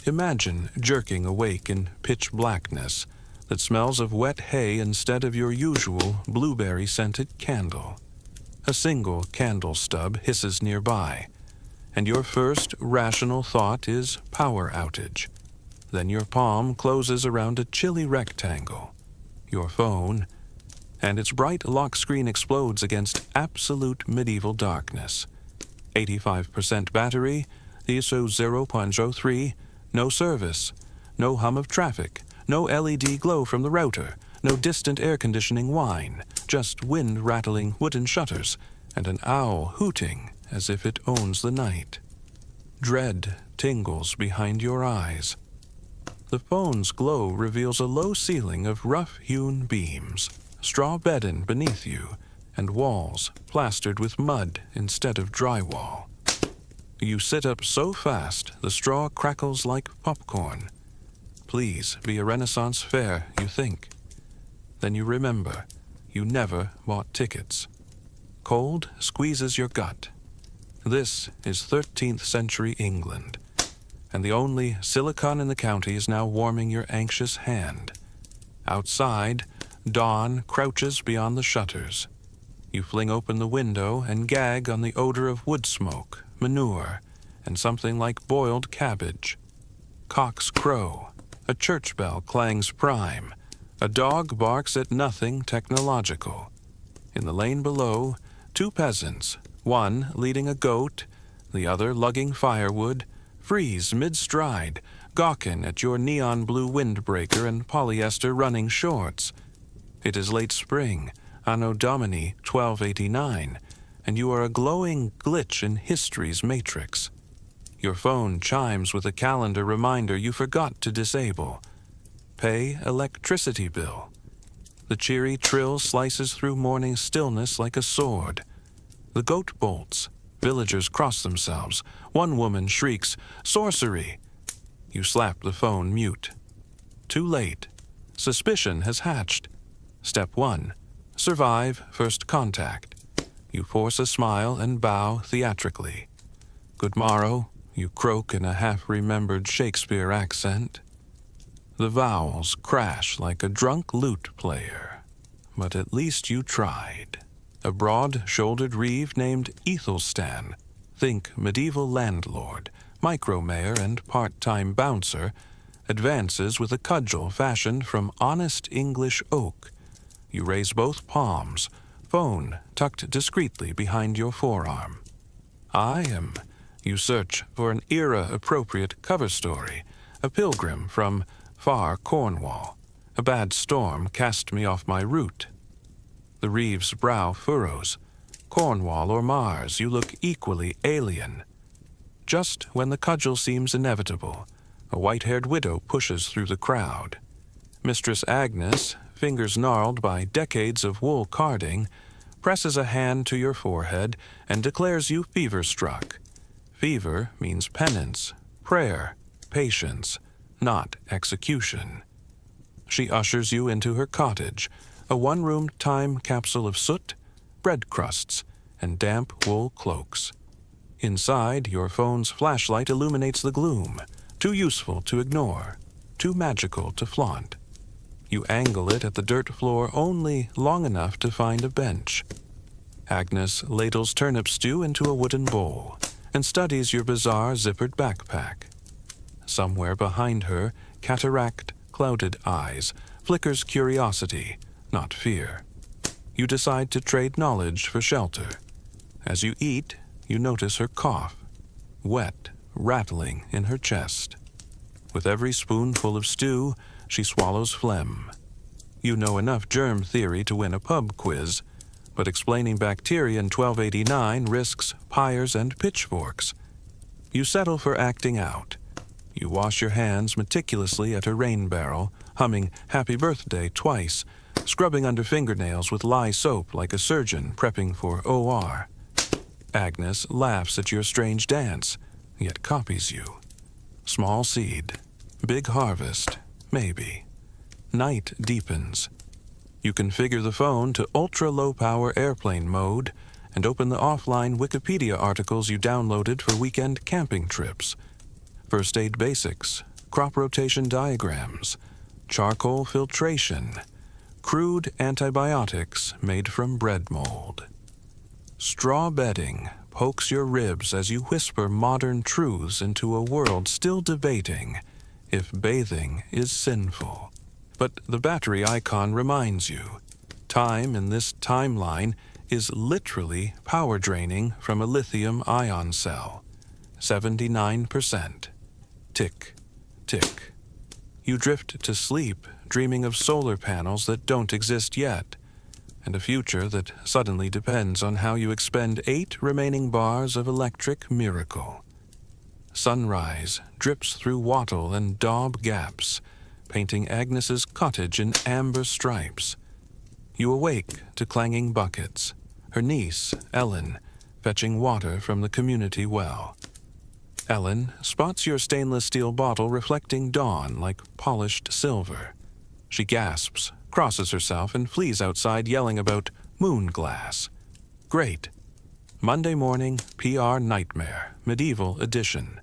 Imagine jerking awake in pitch blackness that smells of wet hay instead of your usual blueberry-scented candle. A single candle stub hisses nearby, and your first rational thought is power outage. Then your palm closes around a chilly rectangle, your phone, and its bright lock screen explodes against absolute medieval darkness. 85% battery, ISO 0.03, no service, no hum of traffic, no LED glow from the router, no distant air conditioning whine, just wind rattling wooden shutters, and an owl hooting as if it owns the night. Dread tingles behind your eyes. The phone's glow reveals a low ceiling of rough-hewn beams, straw bedding beneath you, and walls plastered with mud instead of drywall. You sit up so fast the straw crackles like popcorn. Please be a Renaissance fair, you think. Then you remember, you never bought tickets. Cold squeezes your gut. This is 13th century England, and the only silicon in the county is now warming your anxious hand. Outside, dawn crouches beyond the shutters. You fling open the window and gag on the odor of wood smoke, manure, and something like boiled cabbage. Cocks crow, a church bell clangs prime, a dog barks at nothing technological. In the lane below, two peasants, one leading a goat, the other lugging firewood, freeze mid-stride, gawking at your neon blue windbreaker and polyester running shorts. It is late spring, Anno Domini 1289, and you are a glowing glitch in history's matrix. Your phone chimes with a calendar reminder you forgot to disable. Pay electricity bill. The cheery trill slices through morning stillness like a sword. The goat bolts. Villagers cross themselves. One woman shrieks, "Sorcery!" You slap the phone mute. Too late. Suspicion has hatched. Step 1. Survive first contact. You force a smile and bow theatrically. Good morrow, you croak in a half-remembered Shakespeare accent. The vowels crash like a drunk lute player. But at least you tried. A broad-shouldered reeve named Ethelstan, think medieval landlord, micro-mayor and part-time bouncer, advances with a cudgel fashioned from honest English oak. You raise both palms, phone tucked discreetly behind your forearm. You search for an era-appropriate cover story, a pilgrim from far Cornwall. A bad storm cast me off my route. The reeve's brow furrows. Cornwall or Mars, you look equally alien. Just when the cudgel seems inevitable, a white-haired widow pushes through the crowd. Mistress Agnes, fingers gnarled by decades of wool carding, presses a hand to your forehead and declares you fever-struck. Fever means penance, prayer, patience, not execution. She ushers you into her cottage, a one-room time capsule of soot, bread crusts, and damp wool cloaks. Inside, your phone's flashlight illuminates the gloom, too useful to ignore, too magical to flaunt. You angle it at the dirt floor only long enough to find a bench. Agnes ladles turnip stew into a wooden bowl and studies your bizarre zippered backpack. Somewhere behind her, cataract-clouded eyes, flickers curiosity, not fear. You decide to trade knowledge for shelter. As you eat, you notice her cough, wet, rattling in her chest. With every spoonful of stew, she swallows phlegm. You know enough germ theory to win a pub quiz, but explaining bacteria in 1289 risks pyres and pitchforks. You settle for acting out. You wash your hands meticulously at her rain barrel, humming Happy Birthday twice, scrubbing under fingernails with lye soap like a surgeon prepping for OR. Agnes laughs at your strange dance, yet copies you. Small seed, big harvest, maybe. Night deepens. You configure the phone to ultra-low-power airplane mode and open the offline Wikipedia articles you downloaded for weekend camping trips. First aid basics, crop rotation diagrams, charcoal filtration, crude antibiotics made from bread mold. Straw bedding pokes your ribs as you whisper modern truths into a world still debating if bathing is sinful. But the battery icon reminds you, time in this timeline is literally power draining from a lithium-ion cell. 79%. Tick, tick. You drift to sleep, dreaming of solar panels that don't exist yet, and a future that suddenly depends on how you expend 8 remaining bars of electric miracle. Sunrise drips through wattle and daub gaps, painting Agnes's cottage in amber stripes. You awake to clanging buckets, her niece, Ellen, fetching water from the community well. Ellen spots your stainless steel bottle reflecting dawn like polished silver. She gasps, crosses herself, and flees outside yelling about moon glass. Great. Monday morning, PR nightmare, medieval edition.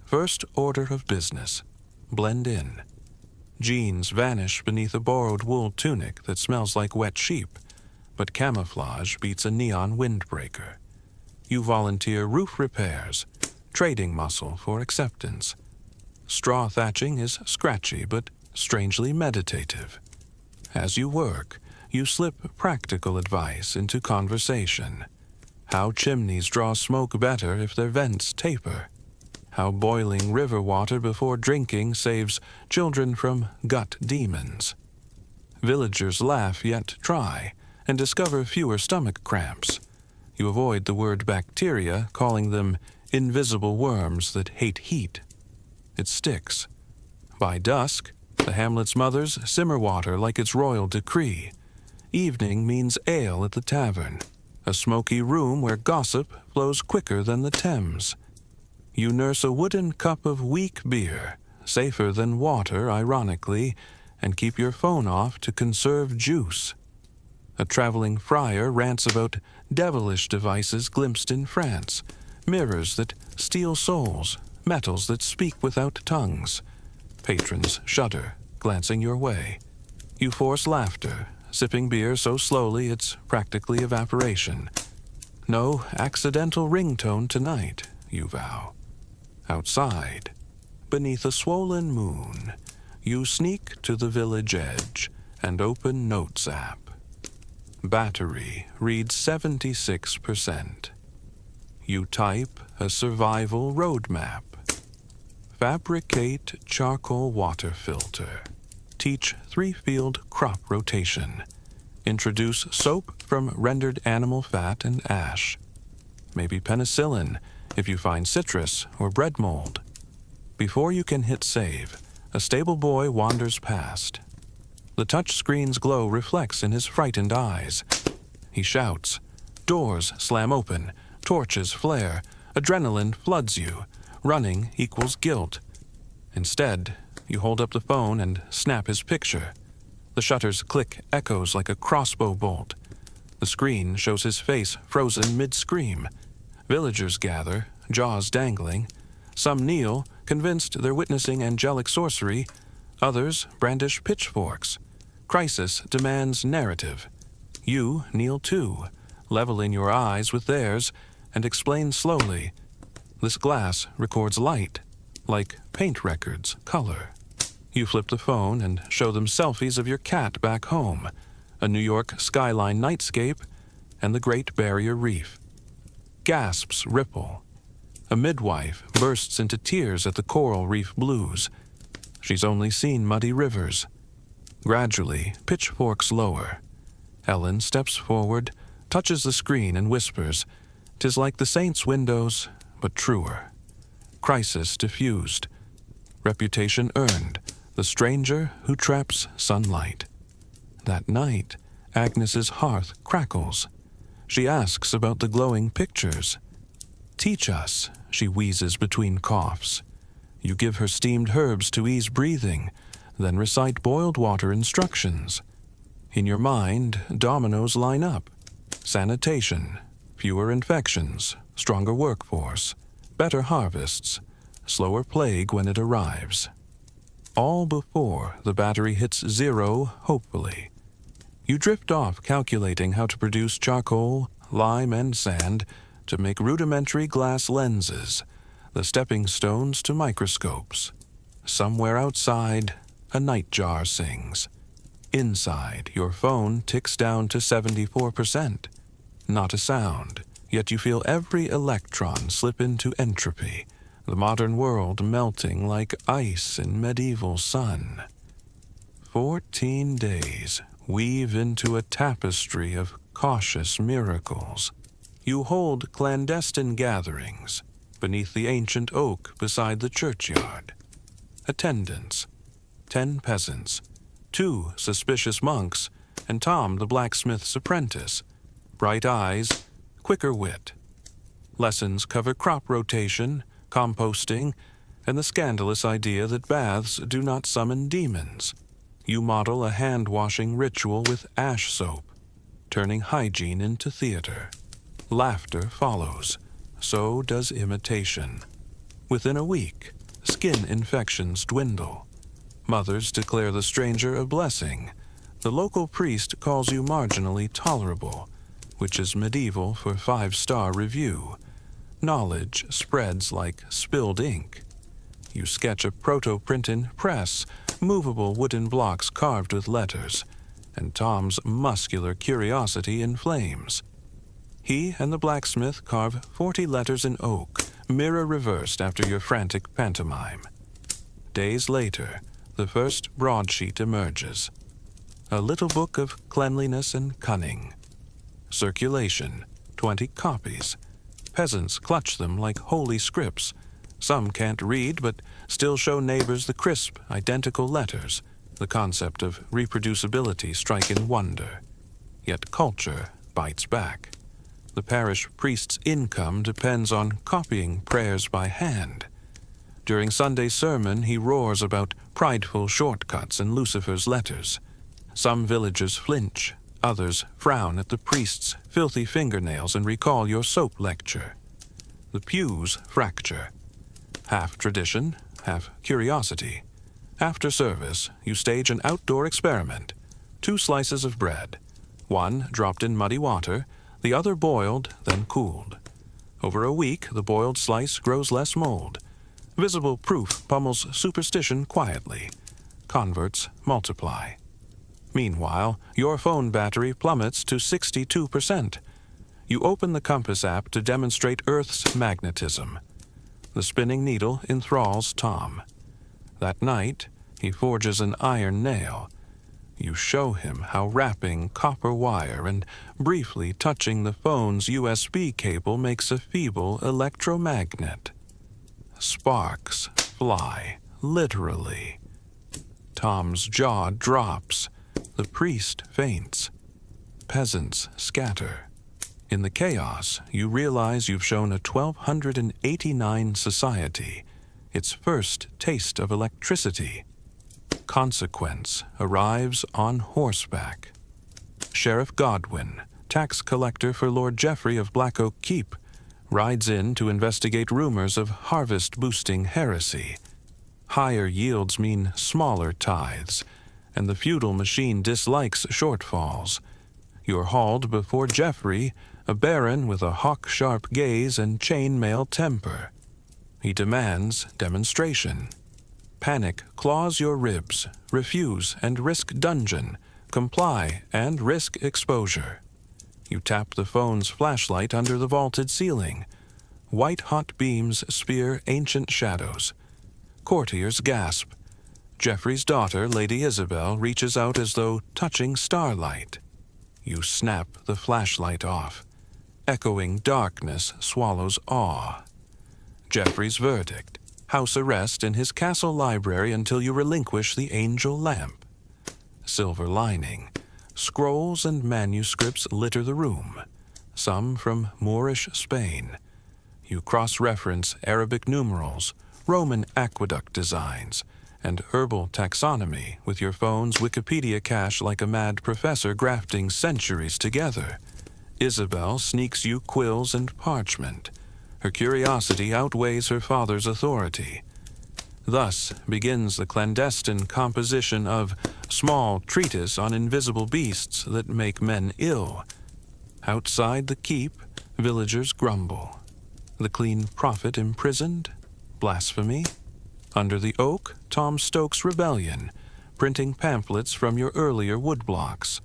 First order of business. Blend in. Jeans vanish beneath a borrowed wool tunic that smells like wet sheep, but camouflage beats a neon windbreaker. You volunteer roof repairs, trading muscle for acceptance. Straw thatching is scratchy but strangely meditative. As you work, you slip practical advice into conversation. How chimneys draw smoke better if their vents taper. How boiling river water before drinking saves children from gut demons. Villagers laugh yet try, and discover fewer stomach cramps. You avoid the word bacteria, calling them invisible worms that hate heat. It sticks. By dusk, the hamlet's mothers simmer water like it's royal decree. Evening means ale at the tavern, a smoky room where gossip flows quicker than the Thames. You nurse a wooden cup of weak beer, safer than water, ironically, and keep your phone off to conserve juice. A traveling friar rants about devilish devices glimpsed in France, mirrors that steal souls, metals that speak without tongues. Patrons shudder, glancing your way. You force laughter, sipping beer so slowly it's practically evaporation. No accidental ringtone tonight, you vow. Outside, beneath a swollen moon, you sneak to the village edge and open Notes app. Battery reads 76%. You type a survival roadmap. Fabricate charcoal water filter. Teach 3-field crop rotation. Introduce soap from rendered animal fat and ash. Maybe penicillin if you find citrus or bread mold. Before you can hit save, a stable boy wanders past. The touchscreen's glow reflects in his frightened eyes. He shouts. Doors slam open. Torches flare. Adrenaline floods you. Running equals guilt. Instead, you hold up the phone and snap his picture. The shutter's click echoes like a crossbow bolt. The screen shows his face frozen mid-scream. Villagers gather, jaws dangling. Some kneel, convinced they're witnessing angelic sorcery. Others brandish pitchforks. Crisis demands narrative. You kneel too, leveling your eyes with theirs, and explain slowly. This glass records light, like paint records, color. You flip the phone and show them selfies of your cat back home, a New York skyline nightscape, and the Great Barrier Reef. Gasps ripple. A midwife bursts into tears at the coral reef blues. She's only seen muddy rivers. Gradually, pitchforks lower. Ellen steps forward, touches the screen, and whispers, "'Tis like the saints' windows, but truer." Crisis diffused. Reputation earned. The stranger who traps sunlight. That night, Agnes's hearth crackles. She asks about the glowing pictures. "Teach us," she wheezes between coughs. You give her steamed herbs to ease breathing, then recite boiled water instructions. In your mind, dominoes line up. Sanitation, fewer infections, stronger workforce, better harvests, slower plague when it arrives. all before the battery hits zero, hopefully. You drift off calculating how to produce charcoal, lime, and sand to make rudimentary glass lenses, the stepping stones to microscopes. Somewhere outside, a nightjar sings. Inside, your phone ticks down to 74%. Not a sound, yet you feel every electron slip into entropy, the modern world melting like ice in medieval sun. 14 days weave into a tapestry of cautious miracles. You hold clandestine gatherings beneath the ancient oak beside the churchyard. Attendants, 10 peasants, 2 suspicious monks, and Tom the blacksmith's apprentice. Bright eyes, quicker wit. Lessons cover crop rotation, composting, and the scandalous idea that baths do not summon demons. You model a hand-washing ritual with ash soap, turning hygiene into theater. Laughter follows. So does imitation. Within a week, skin infections dwindle. Mothers declare the stranger a blessing. The local priest calls you marginally tolerable, which is medieval for 5-star review. Knowledge spreads like spilled ink. You sketch a proto-print in press, movable wooden blocks carved with letters, and Tom's muscular curiosity inflames. He and the blacksmith carve 40 letters in oak, mirror reversed after your frantic pantomime. Days later, the first broadsheet emerges. A little book of cleanliness and cunning. Circulation, 20 copies. Peasants clutch them like holy scripts. Some can't read, but still show neighbors the crisp, identical letters. The concept of reproducibility striking wonder. Yet culture bites back. The parish priest's income depends on copying prayers by hand. During Sunday sermon, he roars about prideful shortcuts in Lucifer's letters. Some villagers flinch, others frown at the priest's filthy fingernails and recall your soap lecture. The pews fracture. Half tradition, half curiosity. After service, you stage an outdoor experiment. 2 slices of bread, one dropped in muddy water, the other boiled, then cooled. Over a week, the boiled slice grows less mold. Visible proof pummels superstition quietly. Converts multiply. Meanwhile, your phone battery plummets to 62%. You open the compass app to demonstrate Earth's magnetism. The spinning needle enthralls Tom. That night, he forges an iron nail. You show him how wrapping copper wire and briefly touching the phone's USB cable makes a feeble electromagnet. Sparks fly, literally. Tom's jaw drops. The priest faints. Peasants scatter. In the chaos, you realize you've shown a 1289 society its first taste of electricity. Consequence arrives on horseback. Sheriff Godwin, tax collector for Lord Geoffrey of Black Oak Keep, rides in to investigate rumors of harvest-boosting heresy. Higher yields mean smaller tithes, and the feudal machine dislikes shortfalls. You're hauled before Geoffrey, a baron with a hawk-sharp gaze and chain-mail temper. He demands demonstration. Panic claws your ribs, refuse and risk dungeon, comply and risk exposure. You tap the phone's flashlight under the vaulted ceiling. White-hot beams spear ancient shadows. Courtiers gasp. Geoffrey's daughter, Lady Isabel, reaches out as though touching starlight. You snap the flashlight off. Echoing darkness swallows awe. Geoffrey's verdict: house arrest in his castle library until you relinquish the angel lamp. Silver lining. Scrolls and manuscripts litter the room, some from Moorish Spain. You cross-reference Arabic numerals, Roman aqueduct designs, and herbal taxonomy with your phone's Wikipedia cache like a mad professor grafting centuries together. Isabel sneaks you quills and parchment. Her curiosity outweighs her father's authority. Thus begins the clandestine composition of Small Treatise on Invisible Beasts that Make Men Ill. Outside the keep, villagers grumble. The clean prophet imprisoned? Blasphemy? Under the oak, Tom stokes rebellion, printing pamphlets from your earlier woodblocks.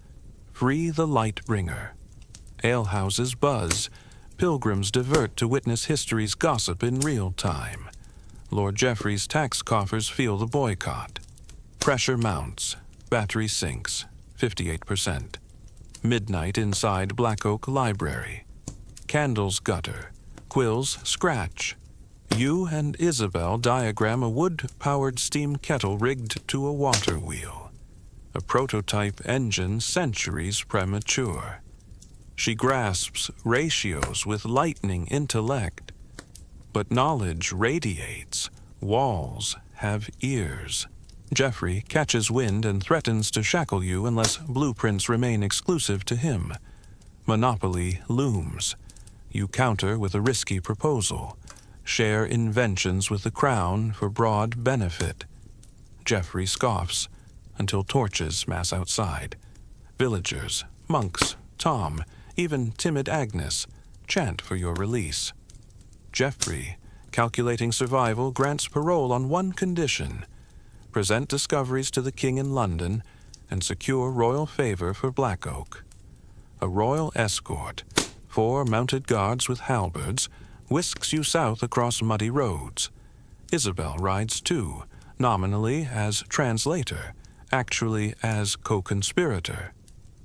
Free the light bringer. Alehouses buzz. Pilgrims divert to witness history's gossip in real time. Lord Jeffrey's tax coffers feel the boycott. Pressure mounts. Battery sinks. 58%. Midnight inside Black Oak Library. Candles gutter. Quills scratch. You and Isabel diagram a wood-powered steam kettle rigged to a water wheel. A prototype engine centuries premature. She grasps ratios with lightning intellect. But knowledge radiates. Walls have ears. Jeffrey catches wind and threatens to shackle you unless blueprints remain exclusive to him. Monopoly looms. You counter with a risky proposal. Share inventions with the crown for broad benefit. Jeffrey scoffs until torches mass outside. Villagers, monks, Tom, even timid Agnes, chant for your release. Jeffrey, calculating survival, grants parole on one condition: present discoveries to the king in London and secure royal favor for Black Oak. A royal escort, 4 mounted guards with halberds, whisks you south across muddy roads. Isabel rides too, nominally as translator, actually as co-conspirator.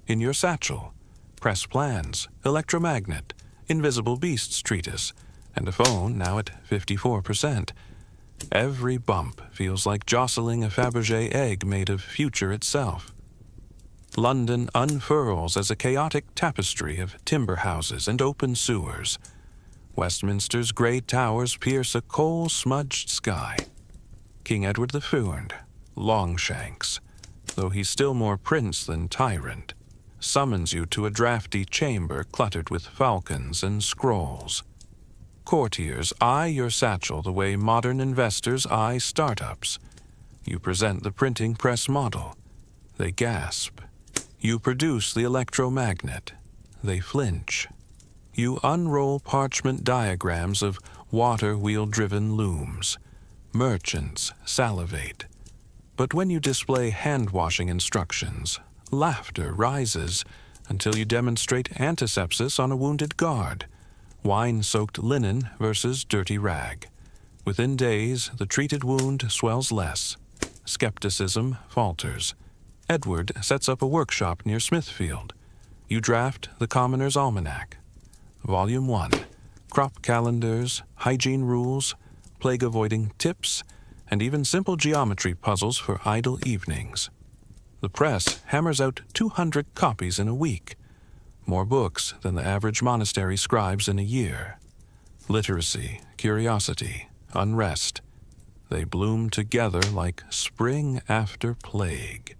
In your satchel, press plans, electromagnet, invisible beasts treatise, and a phone now at 54%. Every bump feels like jostling a Fabergé egg made of future itself. London unfurls as a chaotic tapestry of timber houses and open sewers. Westminster's grey towers pierce a coal-smudged sky. King Edward IV, Longshanks, though he's still more prince than tyrant, summons you to a drafty chamber cluttered with falcons and scrolls. Courtiers eye your satchel the way modern investors eye startups. You present the printing press model. They gasp. You produce the electromagnet. They flinch. You unroll parchment diagrams of water-wheel-driven looms. Merchants salivate. But when you display hand-washing instructions, laughter rises until you demonstrate antisepsis on a wounded guard. Wine-soaked linen versus dirty rag. Within days, the treated wound swells less. Skepticism falters. Edward sets up a workshop near Smithfield. You draft the Commoner's Almanac. Volume 1. Crop calendars, hygiene rules, plague-avoiding tips, and even simple geometry puzzles for idle evenings. The press hammers out 200 copies in a week. More books than the average monastery scribes in a year. Literacy, curiosity, unrest. They bloom together like spring after plague.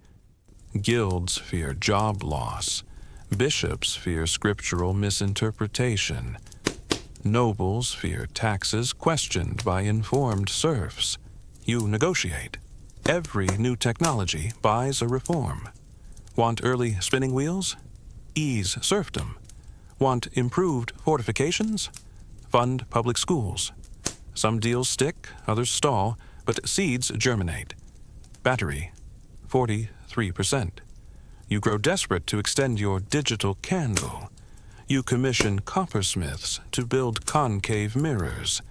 Guilds fear job loss. Bishops fear scriptural misinterpretation. Nobles fear taxes questioned by informed serfs. You negotiate. Every new technology buys a reform. Want early spinning wheels? Ease serfdom. Want improved fortifications? Fund public schools. Some deals stick, others stall, but seeds germinate. Battery, 43%. You grow desperate to extend your digital candle. You commission coppersmiths to build concave mirrors.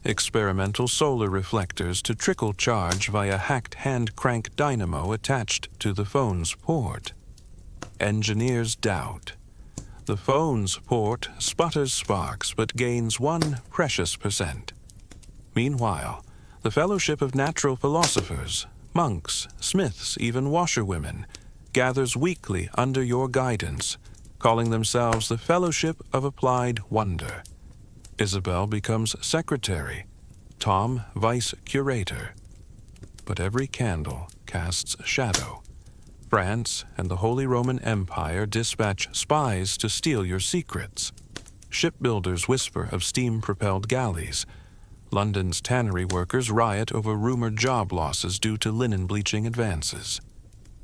Experimental solar reflectors to trickle charge via hacked hand-crank dynamo attached to the phone's port. Engineers doubt. The phone's port sputters sparks but gains 1 precious %. Meanwhile, the Fellowship of Natural Philosophers, monks, smiths, even washerwomen, gathers weekly under your guidance, calling themselves the Fellowship of Applied Wonder. Isabel becomes secretary, Tom vice curator. But every candle casts shadow. France and the Holy Roman Empire dispatch spies to steal your secrets. Shipbuilders whisper of steam-propelled galleys. London's tannery workers riot over rumored job losses due to linen bleaching advances.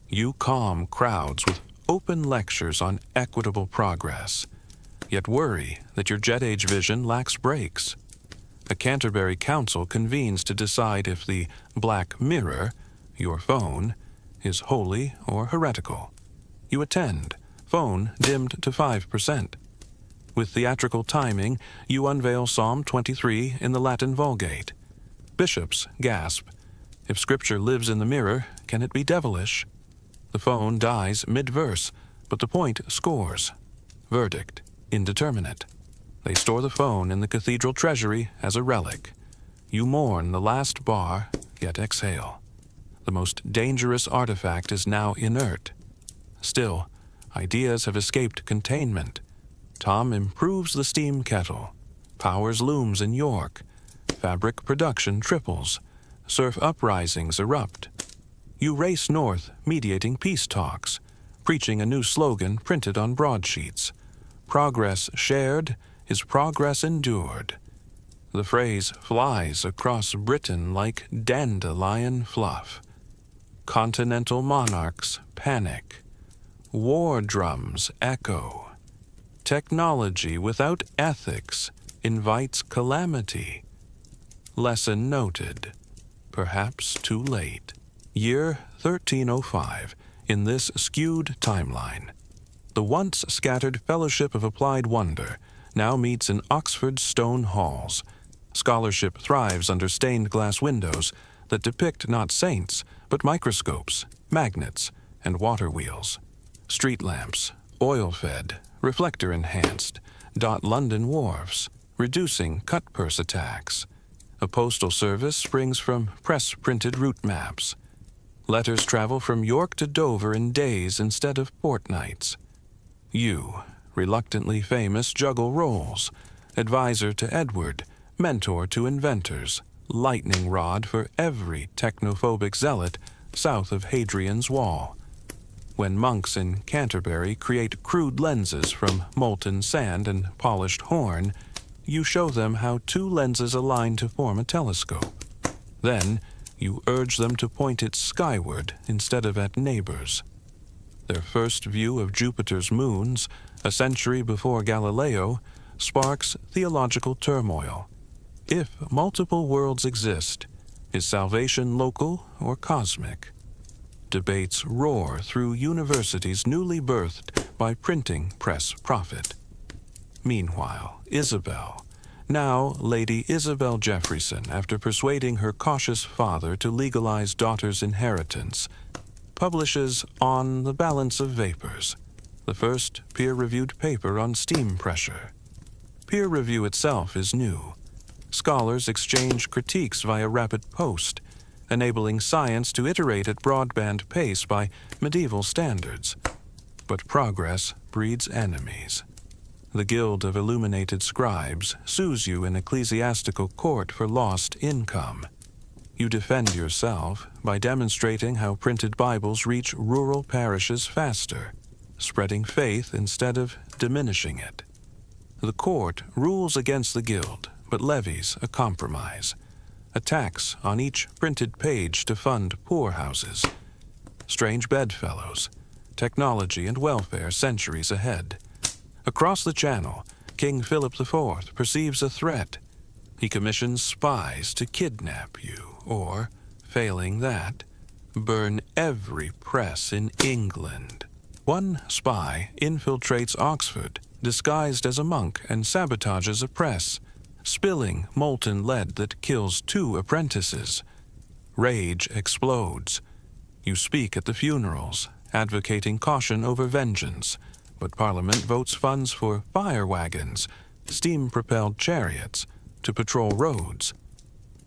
You calm crowds with open lectures on equitable progress, yet worry that your jet-age vision lacks brakes. A Canterbury council convenes to decide if the Black Mirror, your phone, is holy or heretical. You attend, phone dimmed to 5%. With theatrical timing, you unveil Psalm 23 in the Latin Vulgate. Bishops gasp. If Scripture lives in the mirror, can it be devilish? The phone dies mid-verse, but the point scores. Verdict, indeterminate. They store the phone in the cathedral treasury as a relic. You mourn the last bar, yet exhale. The most dangerous artifact is now inert. Still, ideas have escaped containment. Tom improves the steam kettle. Powers looms in York. Fabric production triples. Surf uprisings erupt. You race north, mediating peace talks, preaching a new slogan printed on broadsheets. Progress shared is progress endured. The phrase flies across Britain like dandelion fluff. Continental monarchs panic. War drums echo. Technology without ethics invites calamity. Lesson noted. Perhaps too late. Year 1305, in this skewed timeline. The once scattered Fellowship of Applied Wonder now meets in Oxford's stone halls. Scholarship thrives under stained glass windows that depict not saints, but microscopes, magnets, and water wheels. Street lamps, oil-fed, reflector-enhanced, dot London wharves, reducing cut-purse attacks. A postal service springs from press-printed route maps. Letters travel from York to Dover in days instead of fortnights. You, reluctantly famous, juggle roles, advisor to Edward, mentor to inventors, lightning rod for every technophobic zealot south of Hadrian's Wall. When monks in Canterbury create crude lenses from molten sand and polished horn, you show them how two lenses align to form a telescope. Then, you urge them to point it skyward instead of at neighbors. Their first view of Jupiter's moons, a century before Galileo, sparks theological turmoil. If multiple worlds exist, is salvation local or cosmic? Debates roar through universities newly birthed by printing press profit. Meanwhile, Isabel, now Lady Isabel Jeffreyson, after persuading her cautious father to legalize daughter's inheritance, publishes On the Balance of Vapors, the first peer-reviewed paper on steam pressure. Peer review itself is new. Scholars exchange critiques via rapid post, enabling science to iterate at broadband pace by medieval standards. But progress breeds enemies. The Guild of Illuminated Scribes sues you in ecclesiastical court for lost income. You defend yourself by demonstrating how printed Bibles reach rural parishes faster, spreading faith instead of diminishing it. The court rules against the Guild, but levies a compromise. A tax on each printed page to fund poorhouses. Strange bedfellows, technology and welfare centuries ahead. Across the channel, King Philip IV perceives a threat. He commissions spies to kidnap you, or, failing that, burn every press in England. One spy infiltrates Oxford, disguised as a monk, and sabotages a press, spilling molten lead that kills 2 apprentices. Rage explodes. You speak at the funerals, advocating caution over vengeance, but Parliament votes funds for fire wagons, steam-propelled chariots, to patrol roads.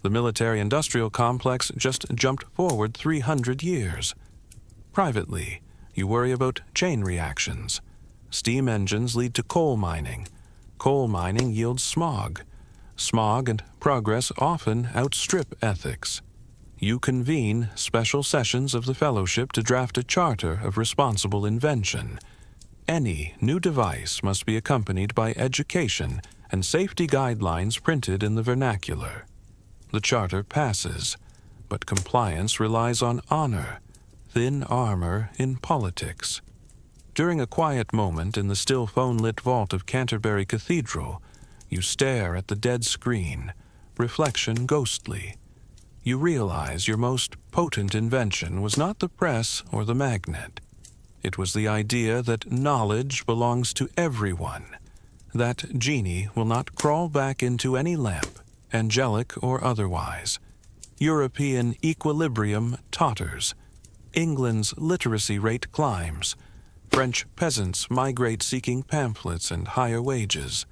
The military-industrial complex just jumped forward 300 years. Privately, you worry about chain reactions. Steam engines lead to coal mining. Coal mining yields smog. Smog and progress often outstrip ethics. You convene special sessions of the Fellowship to draft a charter of responsible invention. Any new device must be accompanied by education and safety guidelines printed in the vernacular. The charter passes, but compliance relies on honor, thin armor in politics. During a quiet moment in the still phone-lit vault of Canterbury Cathedral, you stare at the dead screen, reflection ghostly. You realize your most potent invention was not the press or the magnet. It was the idea that knowledge belongs to everyone, that genie will not crawl back into any lamp, angelic or otherwise. European equilibrium totters. England's literacy rate climbs. French peasants migrate seeking pamphlets and higher wages.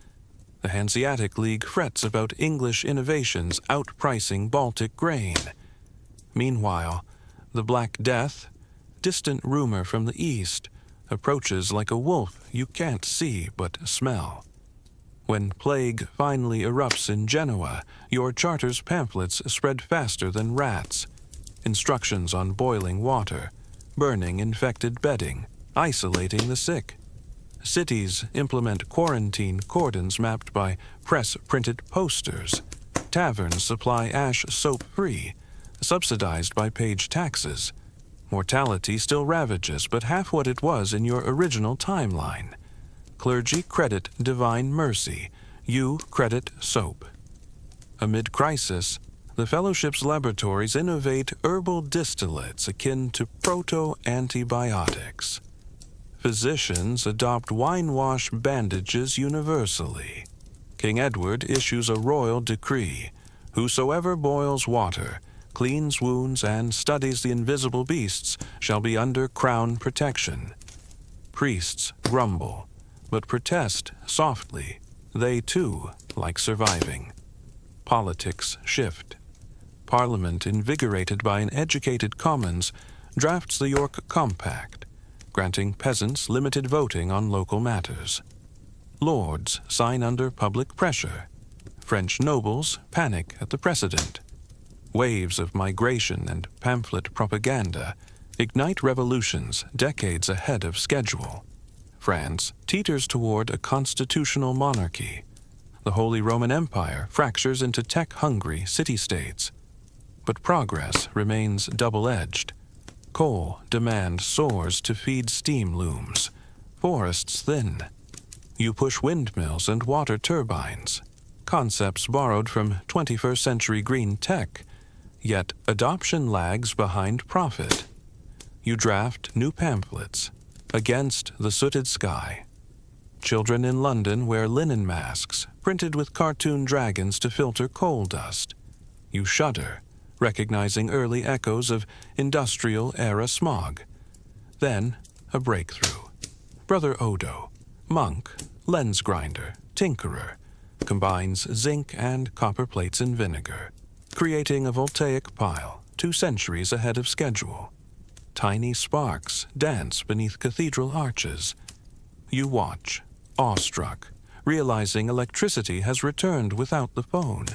The Hanseatic League frets about English innovations outpricing Baltic grain. Meanwhile, the Black Death, distant rumor from the east, approaches like a wolf you can't see but smell. When plague finally erupts in Genoa, your charter's pamphlets spread faster than rats. Instructions on boiling water, burning infected bedding, isolating the sick. Cities implement quarantine cordons mapped by press-printed posters. Taverns supply ash soap free, subsidized by page taxes. Mortality still ravages, but half what it was in your original timeline. Clergy credit divine mercy, you credit soap. Amid crisis, the Fellowship's laboratories innovate herbal distillates akin to proto-antibiotics. Physicians adopt wine-wash bandages universally. King Edward issues a royal decree: whosoever boils water, cleans wounds, and studies the invisible beasts shall be under crown protection. Priests grumble, but protest softly. They, too, like surviving. Politics shift. Parliament, invigorated by an educated Commons, drafts the York Compact, granting peasants limited voting on local matters. Lords sign under public pressure. French nobles panic at the precedent. Waves of migration and pamphlet propaganda ignite revolutions decades ahead of schedule. France teeters toward a constitutional monarchy. The Holy Roman Empire fractures into tech-hungry city-states. But progress remains double-edged. Coal demand soars to feed steam looms. Forests thin. You push windmills and water turbines, concepts borrowed from 21st century green tech, yet adoption lags behind profit. You draft new pamphlets against the sooted sky. Children in London wear linen masks printed with cartoon dragons to filter coal dust. You shudder, recognizing early echoes of industrial-era smog. Then, a breakthrough. Brother Odo, monk, lens grinder, tinkerer, combines zinc and copper plates in vinegar, creating a voltaic pile 2 centuries ahead of schedule. Tiny sparks dance beneath cathedral arches. You watch, awestruck, realizing electricity has returned without the phone.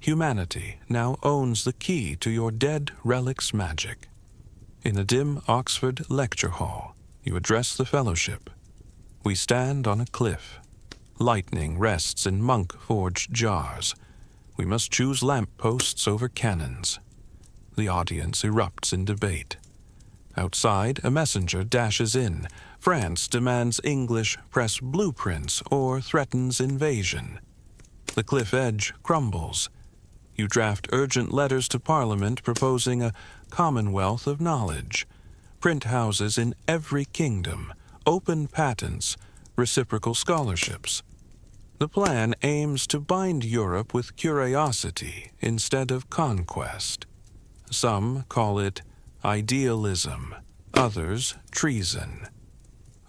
Humanity now owns the key to your dead relic's magic. In a dim Oxford lecture hall, you address the fellowship. We stand on a cliff. Lightning rests in monk-forged jars. We must choose lampposts over cannons. The audience erupts in debate. Outside, a messenger dashes in. France demands English press blueprints or threatens invasion. The cliff edge crumbles. You draft urgent letters to Parliament proposing a commonwealth of knowledge, print houses in every kingdom, open patents, reciprocal scholarships. The plan aims to bind Europe with curiosity instead of conquest. Some call it idealism, others treason.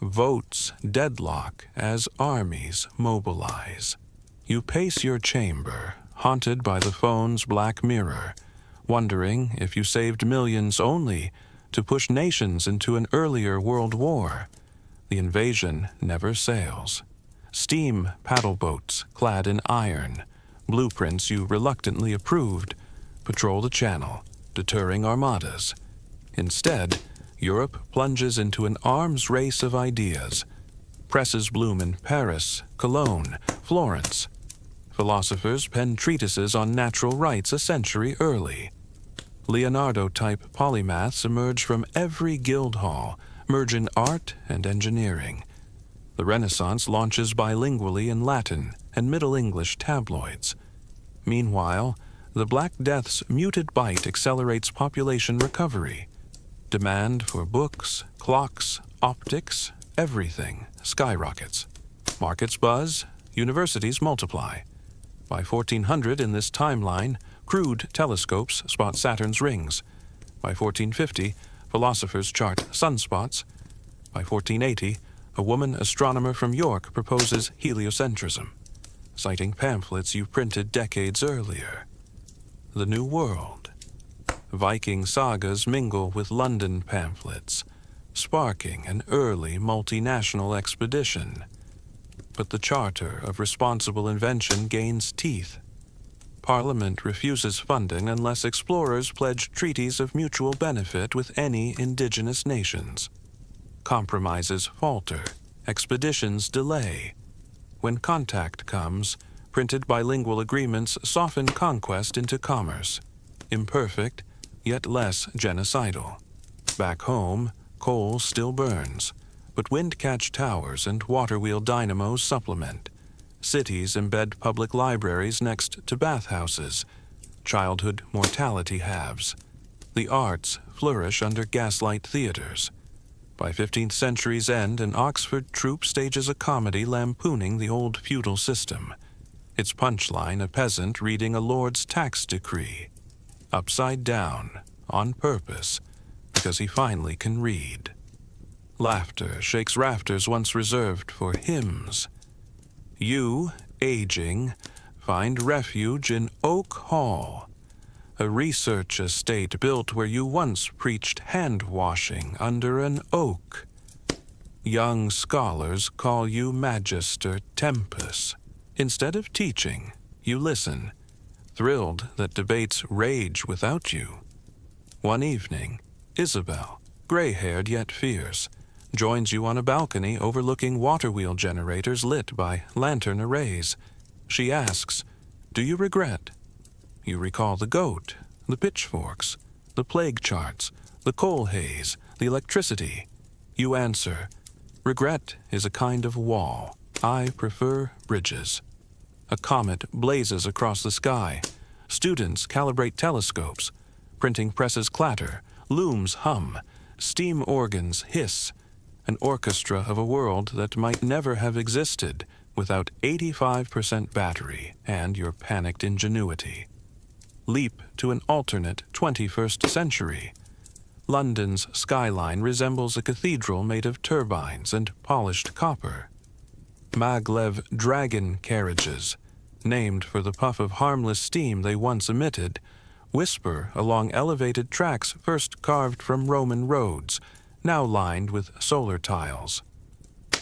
Votes deadlock as armies mobilize. You pace your chamber, haunted by the phone's black mirror, wondering if you saved millions only to push nations into an earlier world war. The invasion never sails. Steam paddle boats clad in iron, blueprints you reluctantly approved, patrol the channel, deterring armadas. Instead, Europe plunges into an arms race of ideas. Presses bloom in Paris, Cologne, Florence. philosophers penned treatises on natural rights a century early. Leonardo-type polymaths emerge from every guild hall, merge in art and engineering. The Renaissance launches bilingually in Latin and Middle English tabloids. Meanwhile, the Black Death's muted bite accelerates population recovery. Demand for books, clocks, optics, everything skyrockets. Markets buzz, universities multiply. By 1400 in this timeline, crude telescopes spot Saturn's rings. By 1450, philosophers chart sunspots. By 1480, a woman astronomer from York proposes heliocentrism, citing pamphlets you printed decades earlier. The New World. Viking sagas mingle with London pamphlets, sparking an early multinational expedition. But the charter of responsible invention gains teeth. Parliament refuses funding unless explorers pledge treaties of mutual benefit with any indigenous nations. Compromises falter, expeditions delay. When contact comes, printed bilingual agreements soften conquest into commerce. Imperfect, yet less genocidal. Back home, coal still burns, but wind-catch towers and water-wheel dynamos supplement. Cities embed public libraries next to bathhouses. Childhood mortality halves. The arts flourish under gaslight theaters. By 15th century's end, an Oxford troupe stages a comedy lampooning the old feudal system. Its punchline, a peasant reading a lord's tax decree. Upside down, on purpose, because he finally can read. Laughter shakes rafters once reserved for hymns. You, aging, find refuge in Oak Hall, a research estate built where you once preached hand-washing under an oak. Young scholars call you Magister Tempus. Instead of teaching, you listen, thrilled that debates rage without you. One evening, Isabel, gray-haired yet fierce, joins you on a balcony overlooking water-wheel generators lit by lantern arrays. She asks, "Do you regret?" You recall the goat, the pitchforks, the plague charts, the coal haze, the electricity. You answer, "Regret is a kind of wall. I prefer bridges." A comet blazes across the sky. Students calibrate telescopes. Printing presses clatter. Looms hum. Steam organs hiss. An orchestra of a world that might never have existed without 85% battery and your panicked ingenuity. Leap to an alternate 21st century. London's skyline resembles a cathedral made of turbines and polished copper. Maglev dragon carriages, named for the puff of harmless steam they once emitted, whisper along elevated tracks first carved from Roman roads, now lined with solar tiles.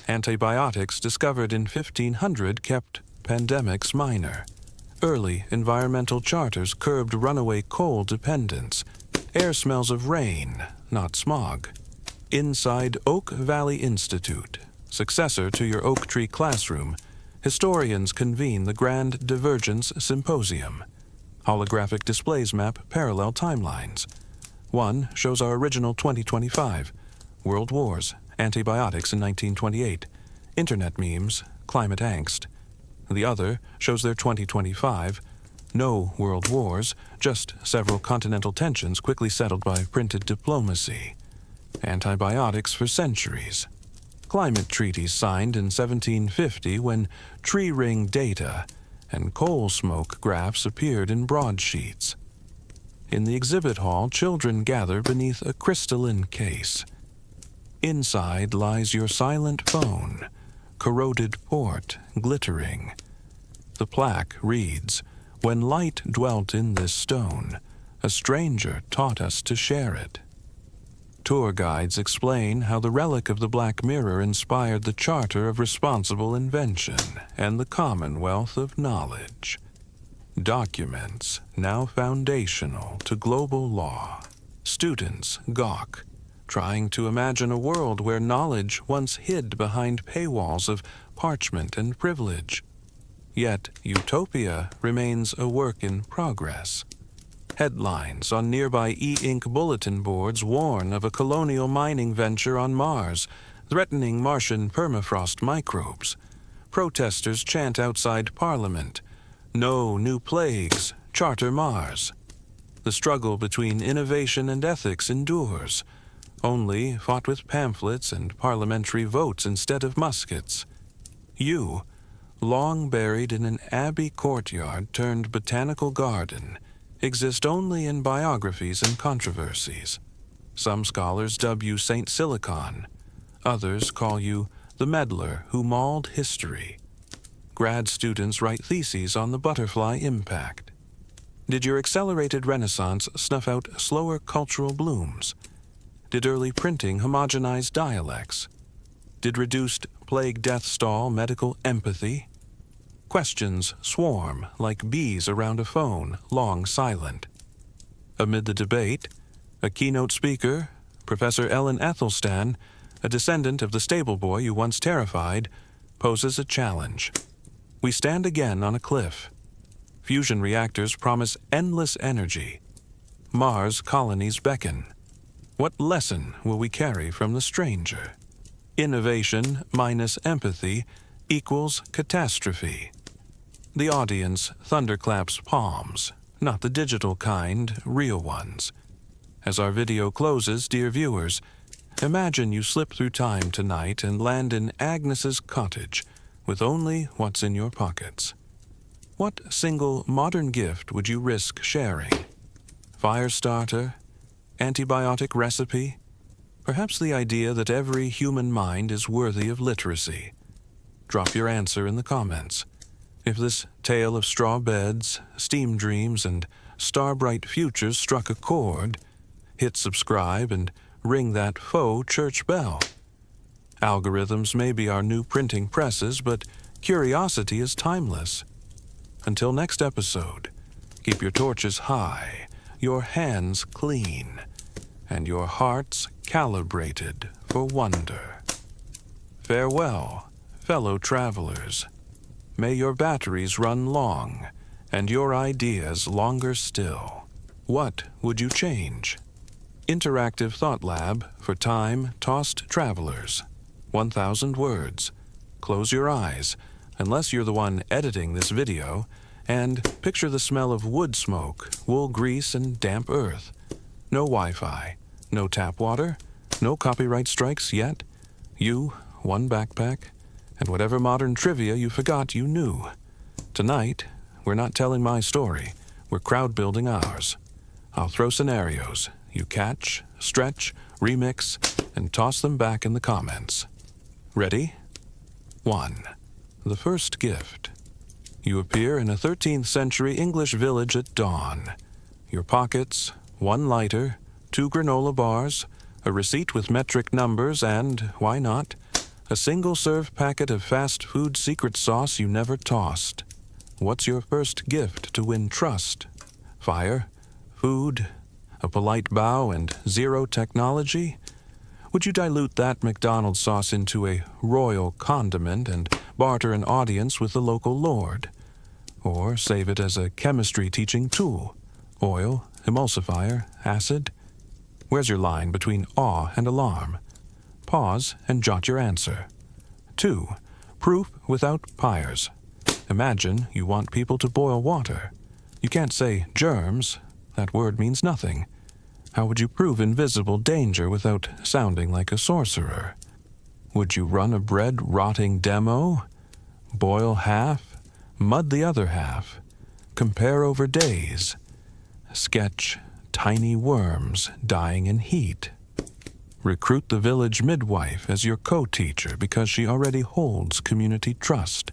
Antibiotics discovered in 1500 kept pandemics minor. Early environmental charters curbed runaway coal dependence. Air smells of rain, not smog. Inside Oak Valley Institute, successor to your Oak Tree classroom, historians convene the Grand Divergence Symposium. Holographic displays map parallel timelines. One shows our original 2025, World Wars, antibiotics in 1928, Internet memes, climate angst. The other shows their 2025, no world wars, just several continental tensions quickly settled by printed diplomacy. Antibiotics for centuries. Climate treaties signed in 1750 when tree ring data and coal smoke graphs appeared in broadsheets. In the exhibit hall, children gather beneath a crystalline case. Inside lies your silent phone, corroded port glittering. The plaque reads, "When light dwelt in this stone, a stranger taught us to share it." Tour guides explain how the relic of the Black Mirror inspired the Charter of Responsible Invention and the Commonwealth of Knowledge. Documents now foundational to global law. Students gawk, trying to imagine a world where knowledge once hid behind paywalls of parchment and privilege. Yet utopia remains a work in progress. Headlines on nearby e-ink bulletin boards warn of a colonial mining venture on Mars, threatening Martian permafrost microbes. Protesters chant outside Parliament, "No new plagues, charter Mars." The struggle between innovation and ethics endures, only fought with pamphlets and parliamentary votes instead of muskets. You, long buried in an abbey courtyard turned botanical garden, exist only in biographies and controversies. Some scholars dub you Saint Silicon. Others call you the meddler who mauled history. Grad students write theses on the butterfly impact. Did your accelerated renaissance snuff out slower cultural blooms? Did early printing homogenize dialects? Did reduced plague death stall medical empathy? Questions swarm like bees around a phone, long silent. Amid the debate, a keynote speaker, Professor Ellen Ethelstan, a descendant of the stable boy you once terrified, poses a challenge. We stand again on a cliff. Fusion reactors promise endless energy. Mars colonies beckon. What lesson will we carry from the stranger? Innovation minus empathy equals catastrophe. The audience thunderclaps palms, not the digital kind, real ones. As our video closes, dear viewers, imagine you slip through time tonight and land in Agnes's cottage with only what's in your pockets. What single modern gift would you risk sharing? Fire starter? Antibiotic recipe? Perhaps the idea that every human mind is worthy of literacy. Drop your answer in the comments. If this tale of straw beds, steam dreams, and star-bright futures struck a chord, hit subscribe and ring that faux church bell. Algorithms may be our new printing presses, but curiosity is timeless. Until next episode, keep your torches high, your hands clean, and your hearts calibrated for wonder. Farewell, fellow travelers. May your batteries run long, and your ideas longer still. What would you change? Interactive Thought Lab for time-tossed travelers. 1,000 words. Close your eyes, unless you're the one editing this video, and picture the smell of wood smoke, wool grease, and damp earth. No Wi-Fi, no tap water, no copyright strikes yet. You, one backpack, and whatever modern trivia you forgot you knew. Tonight, we're not telling my story, we're crowd building ours. I'll throw scenarios. You catch, stretch, remix, and toss them back in the comments. Ready? 1. The first gift. You appear in a 13th century English village at dawn. Your pockets, 1 lighter, 2 granola bars, a receipt with metric numbers, and, why not, a single-serve packet of fast food secret sauce you never tossed. What's your first gift to win trust? Fire? Food? A polite bow and zero technology? Would you dilute that McDonald sauce into a royal condiment and barter an audience with the local lord? Or save it as a chemistry teaching tool? Oil, emulsifier, acid? Where's your line between awe and alarm? Pause and jot your answer. 2. Proof without pyres. Imagine you want people to boil water. You can't say germs. That word means nothing. How would you prove invisible danger without sounding like a sorcerer? Would you run a bread rotting demo? Boil half, mud the other half. Compare over days. Sketch tiny worms dying in heat. Recruit the village midwife as your co-teacher because she already holds community trust.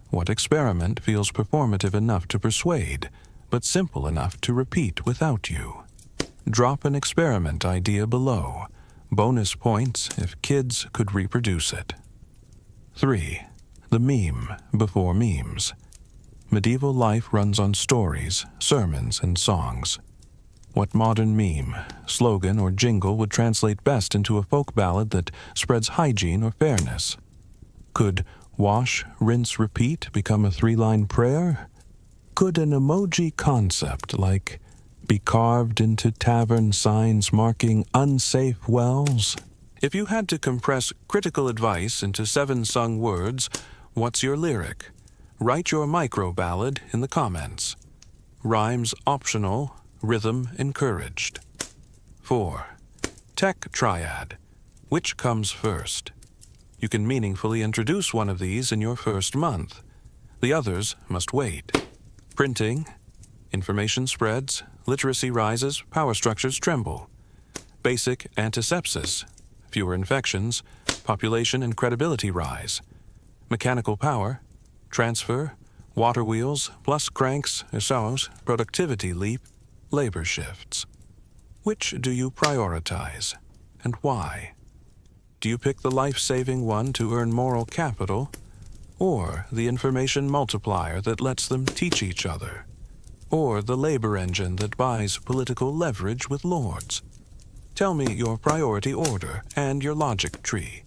What experiment feels performative enough to persuade, but simple enough to repeat without you? Drop an experiment idea below. Bonus points if kids could reproduce it. 3. The meme before memes. Medieval life runs on stories, sermons, and songs. What modern meme, slogan, or jingle would translate best into a folk ballad that spreads hygiene or fairness? Could wash, rinse, repeat become a 3-line prayer? Could an emoji concept like be carved into tavern signs marking unsafe wells? If you had to compress critical advice into 7 sung words, what's your lyric? Write your micro ballad in the comments. Rhymes optional, rhythm encouraged. 4. Tech triad. Which comes first? You can meaningfully introduce one of these in your first month. The others must wait. Printing, information spreads, literacy rises, power structures tremble. Basic antisepsis, fewer infections, population and credibility rise. Mechanical power, transfer, water wheels, plus cranks, essence, productivity leap, labor shifts. Which do you prioritize, and why? Do you pick the life-saving one to earn moral capital, or the information multiplier that lets them teach each other, or the labor engine that buys political leverage with lords? Tell me your priority order and your logic tree.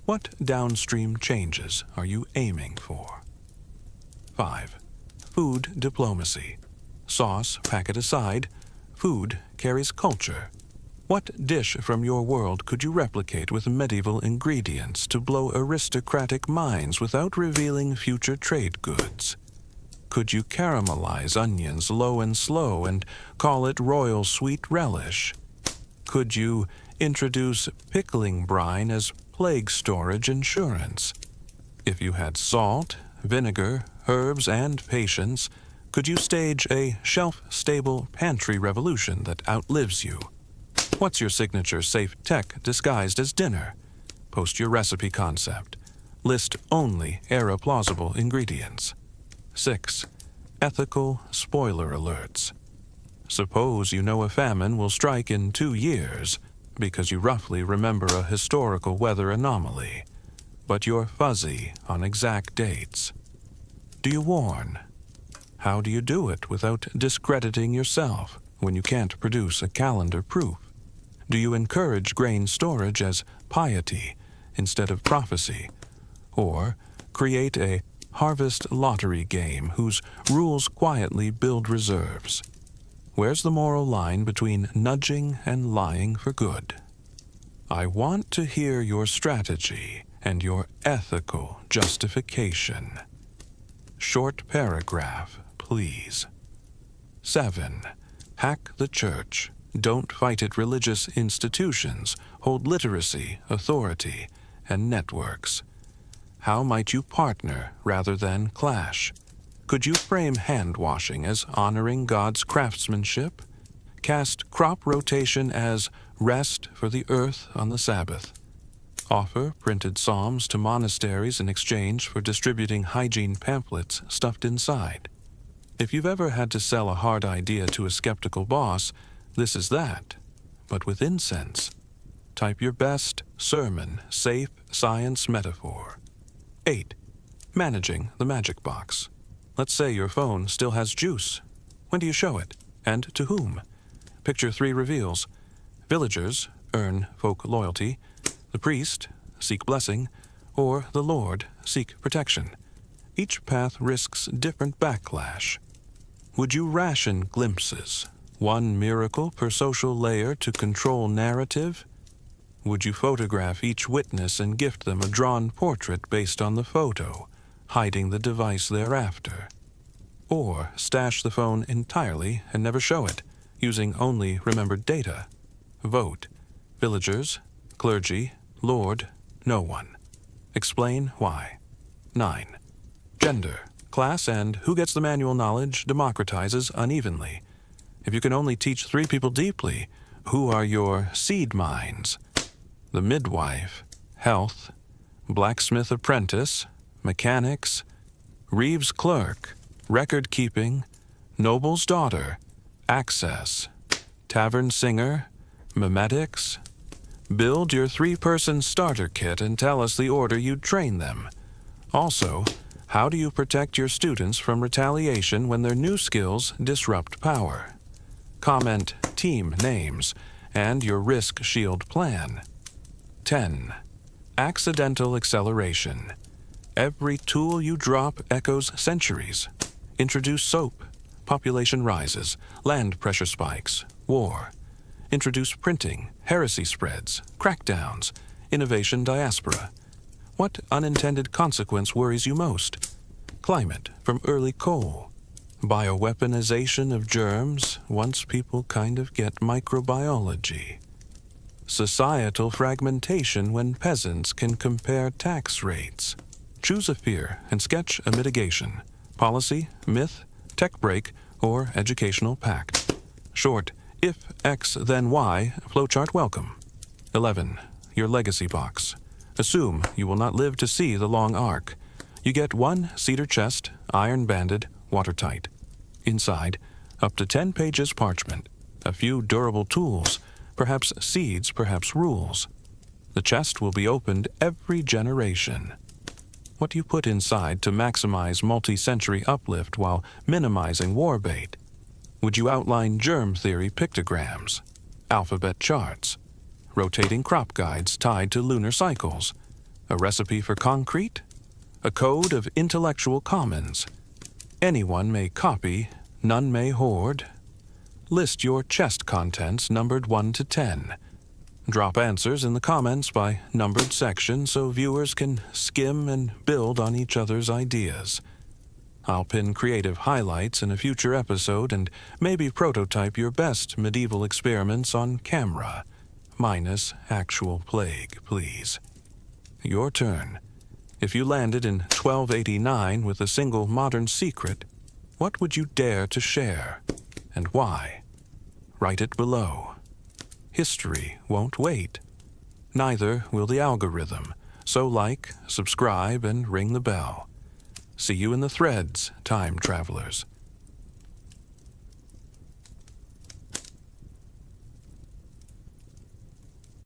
What downstream changes are you aiming for? 5. Food diplomacy. Sauce, packet aside, food carries culture. What dish from your world could you replicate with medieval ingredients to blow aristocratic minds without revealing future trade goods? Could you caramelize onions low and slow and call it royal sweet relish? Could you introduce pickling brine as plague storage insurance? If you had salt, vinegar, herbs, and patience, could you stage a shelf-stable pantry revolution that outlives you? What's your signature safe tech disguised as dinner? Post your recipe concept. List only era-plausible ingredients. 6. Ethical spoiler alerts. Suppose you know a famine will strike in 2 years because you roughly remember a historical weather anomaly, but you're fuzzy on exact dates. Do you warn? How do you do it without discrediting yourself when you can't produce a calendar proof? Do you encourage grain storage as piety instead of prophecy, or create a harvest lottery game whose rules quietly build reserves? Where's the moral line between nudging and lying for good? I want to hear your strategy and your ethical justification. Short paragraph, please. 7. Hack the church. Don't fight it. Religious institutions hold literacy, authority, and networks. How might you partner rather than clash? Could you frame hand-washing as honoring God's craftsmanship? Cast crop rotation as rest for the earth on the Sabbath? Offer printed psalms to monasteries in exchange for distributing hygiene pamphlets stuffed inside? If you've ever had to sell a hard idea to a skeptical boss, this is that, but with incense. Type your best sermon, safe science metaphor. 8. Managing the magic box. Let's say your phone still has juice. When do you show it? And to whom? Picture 3 reveals. Villagers earn folk loyalty. The priest seek blessing, or the Lord seek protection. Each path risks different backlash. Would you ration glimpses? One miracle per social layer to control narrative? Would you photograph each witness and gift them a drawn portrait based on the photo, hiding the device thereafter? Or stash the phone entirely and never show it, using only remembered data? Vote. Villagers, clergy, Lord, no one. Explain why. 9. Gender, class, and who gets the manual knowledge democratizes unevenly. If you can only teach 3 people deeply, who are your seed minds? The midwife, health, blacksmith apprentice, mechanics, Reeves clerk, record keeping, noble's daughter, access, tavern singer, memetics. Build your 3-person starter kit and tell us the order you'd train them. Also, how do you protect your students from retaliation when their new skills disrupt power? Comment team names and your risk shield plan. 10. Accidental acceleration. Every tool you drop echoes centuries. Introduce soap. Population rises. Land pressure spikes. War. Introduce printing. Heresy spreads. Crackdowns. Innovation diaspora. What unintended consequence worries you most? Climate from early coal. Bioweaponization of germs once people kind of get microbiology. Societal fragmentation when peasants can compare tax rates. Choose a fear and sketch a mitigation. Policy, myth, tech break, or educational pact. Short, if X then Y, flowchart welcome. 11. Your legacy box. Assume you will not live to see the long arc. You get one cedar chest, iron banded, watertight. Inside, up to 10 pages parchment, a few durable tools, perhaps seeds, perhaps rules. The chest will be opened every generation. What do you put inside to maximize multi-century uplift while minimizing war bait? Would you outline germ theory pictograms, alphabet charts, rotating crop guides tied to lunar cycles, a recipe for concrete, a code of intellectual commons? Anyone may copy, none may hoard. List your chest contents numbered 1 to 10. Drop answers in the comments by numbered section so viewers can skim and build on each other's ideas. I'll pin creative highlights in a future episode and maybe prototype your best medieval experiments on camera. Minus actual plague, please. Your turn. If you landed in 1289 with a single modern secret, what would you dare to share, and why? Write it below. History won't wait. Neither will the algorithm, so like, subscribe, and ring the bell. See you in the threads, time travelers.